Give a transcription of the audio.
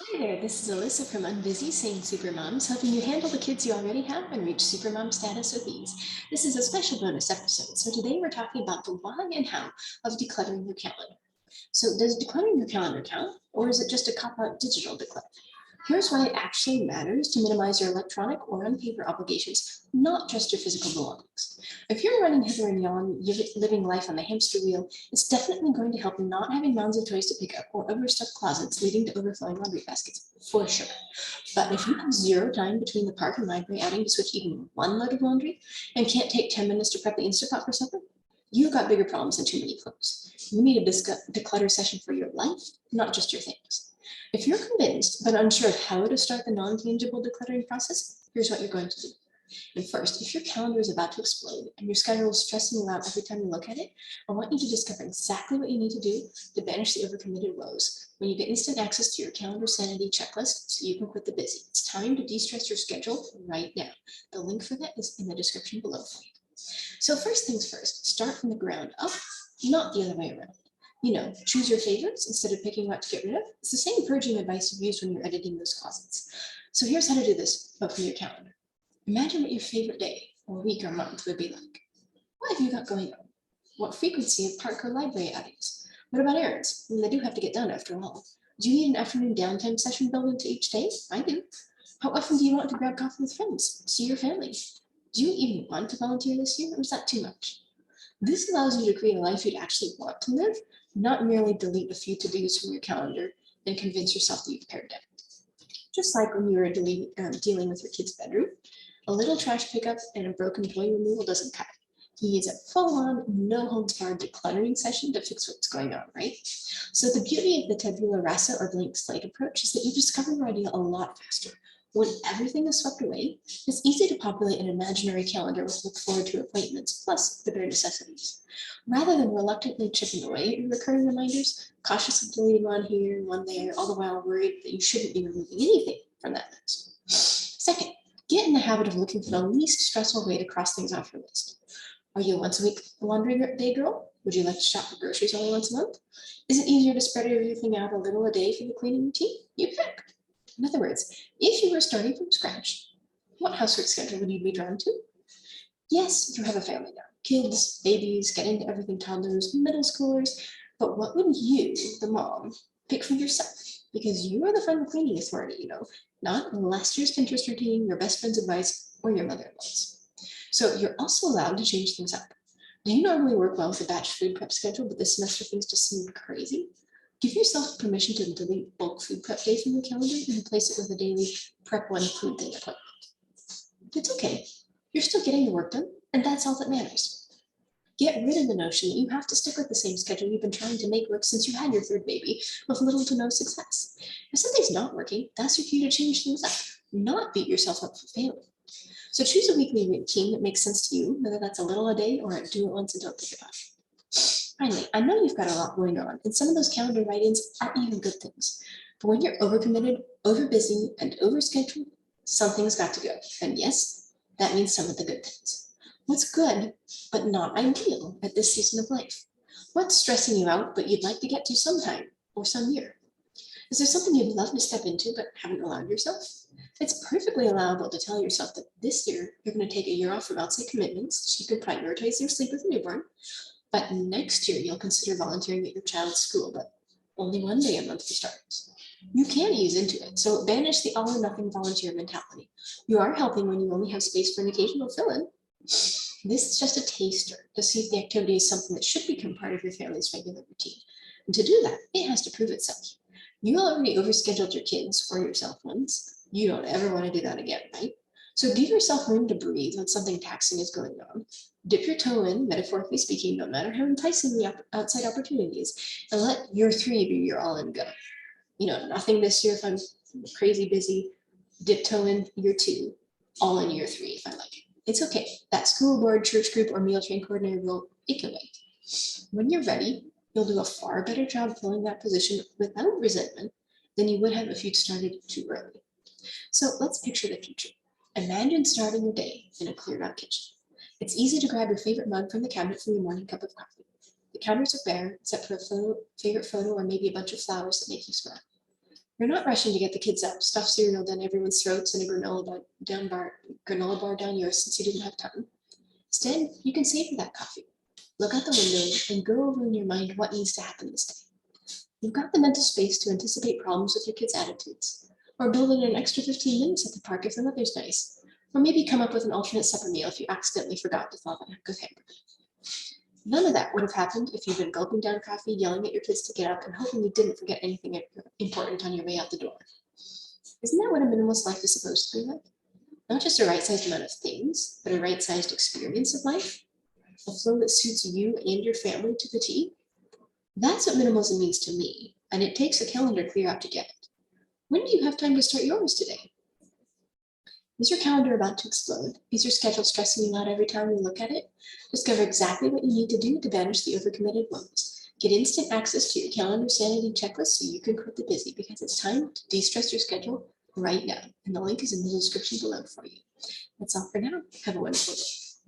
Hi there, this is Alyssa from Unbusy Saying Supermoms, helping you handle the kids you already have and reach supermom status with ease. This is a special bonus episode, so today we're talking about the why and how of decluttering your calendar. So does decluttering your calendar count, or is it just a cop-out digital declutter? Here's why it actually matters to minimize your electronic or on-paper obligations, not just your physical belongings. If you're running hither and yon, living life on the hamster wheel, it's definitely going to help not having mounds of toys to pick up or overstuffed closets leading to overflowing laundry baskets, for sure. But if you have zero time between the park and library outing to switch even one load of laundry and can't take 10 minutes to prep the Instapot for supper, you've got bigger problems than too many clothes. You need a declutter session for your life, not just your things. If you're convinced but unsure of how to start the non-tangible decluttering process, here's what you're going to do. And first, if your calendar is about to explode and your schedule is stressing you out every time you look at it, I want you to discover exactly what you need to do to banish the overcommitted woes when you get instant access to your calendar sanity checklist so you can quit the busy. It's time to de-stress your schedule right now. The link for that is in the description below for you. So first things first, start from the ground up, not the other way around. Choose your favorites instead of picking what to get rid of. It's the same purging advice you've used when you're editing those closets. So here's how to do this, but from your calendar. Imagine what your favorite day or week or month would be like. What have you got going on? What frequency of park or library outings? What about errands? They do have to get done after all. Do you need an afternoon downtime session built into each day? I do. How often do you want to grab coffee with friends? See your family? Do you even want to volunteer this year, or is that too much? This allows you to create a life you'd actually want to live, not merely delete a few to-dos from your calendar and convince yourself that you've pared down. Just like when you were dealing with your kid's bedroom, a little trash pickup and a broken toy removal doesn't cut it. He needs a full-on, no-holds-barred decluttering session to fix what's going on, right? So the beauty of the tabula rasa or blank slate approach is that you discover your idea a lot faster. When everything is swept away, it's easy to populate an imaginary calendar with look forward to appointments, plus the bare necessities. Rather than reluctantly chipping away at your recurring reminders, cautiously deleting one here, one there, all the while worried that you shouldn't be removing anything from that list. Second, get in the habit of looking for the least stressful way to cross things off your list. Are you a once a week laundry day girl? Would you like to shop for groceries only once a month? Is it easier to spread everything out a little a day for the cleaning routine? You pick. In other words, if you were starting from scratch, what housework schedule would you be drawn to? Yes, you have a family now. Kids, babies, getting to everything toddlers, middle schoolers. But what would you, the mom, pick for yourself? Because you are the friend the cleaning authority, not last year's Pinterest routine, your best friend's advice, or your mother-in-law's. So you're also allowed to change things up. Do you normally work well with a batch food prep schedule, but this semester things just seem crazy? Give yourself permission to delete bulk food prep day from your calendar and replace it with a daily prep one food thing appointment. It's okay. You're still getting the work done, and that's all that matters. Get rid of the notion that you have to stick with the same schedule you've been trying to make work since you had your third baby with little to no success. If something's not working, that's your cue to change things up, not beat yourself up for failing. So choose a weekly routine that makes sense to you, whether that's a little a day or do it once and don't think about it. Finally, I know you've got a lot going on, and some of those calendar write-ins aren't even good things. But when you're overcommitted, overbusy, and overscheduled, something's got to go. And yes, that means some of the good things. What's good, but not ideal at this season of life? What's stressing you out, but you'd like to get to sometime or some year? Is there something you'd love to step into but haven't allowed yourself? It's perfectly allowable to tell yourself that this year you're going to take a year off from outside commitments so you can prioritize your sleep with a newborn, but next year you'll consider volunteering at your child's school, but only one day a month for starters. You can ease into it, so banish the all or nothing volunteer mentality. You are helping when you only have space for an occasional fill-in. This is just a taster to see if the activity is something that should become part of your family's regular routine. And to do that, it has to prove itself. You already overscheduled your kids or yourself once. You don't ever want to do that again, right? So give yourself room to breathe when something taxing is going on. Dip your toe in, metaphorically speaking, no matter how enticing the outside opportunity is, and let year 3 be your all-in go. Nothing this year if I'm crazy busy. Dip toe in year 2, all in year 3 if I like it. It's okay. That school board, church group, or meal train coordinator role, it can wait. When you're ready, you'll do a far better job filling that position without resentment than you would have if you'd started too early. So let's picture the future. Imagine starting your day in a cleared out kitchen. It's easy to grab your favorite mug from the cabinet for your morning cup of coffee. The counters are bare, except for a favorite photo or maybe a bunch of flowers that make you smile. You're not rushing to get the kids up, stuff cereal down everyone's throats and a granola bar down yours since you didn't have time. Instead, you can savor that coffee. Look out the window and go over in your mind what needs to happen this day. You've got the mental space to anticipate problems with your kids' attitudes, or build in an extra 15 minutes at the park if the weather's nice, or maybe come up with an alternate supper meal if you accidentally forgot to thaw the neck of hamburgers. None of that would have happened if you'd been gulping down coffee, yelling at your kids to get up, and hoping you didn't forget anything important on your way out the door. Isn't that what a minimalist life is supposed to be like? Not just a right-sized amount of things, but a right-sized experience of life? A flow that suits you and your family to the T? That's what minimalism means to me, and it takes a calendar clear out to get it. When do you have time to start yours today? Is your calendar about to explode? Is your schedule stressing you out every time you look at it? Discover exactly what you need to do to banish the overcommitted woes. Get instant access to your calendar sanity checklist so you can quit the busy, because it's time to de-stress your schedule right now. And the link is in the description below for you. That's all for now. Have a wonderful day.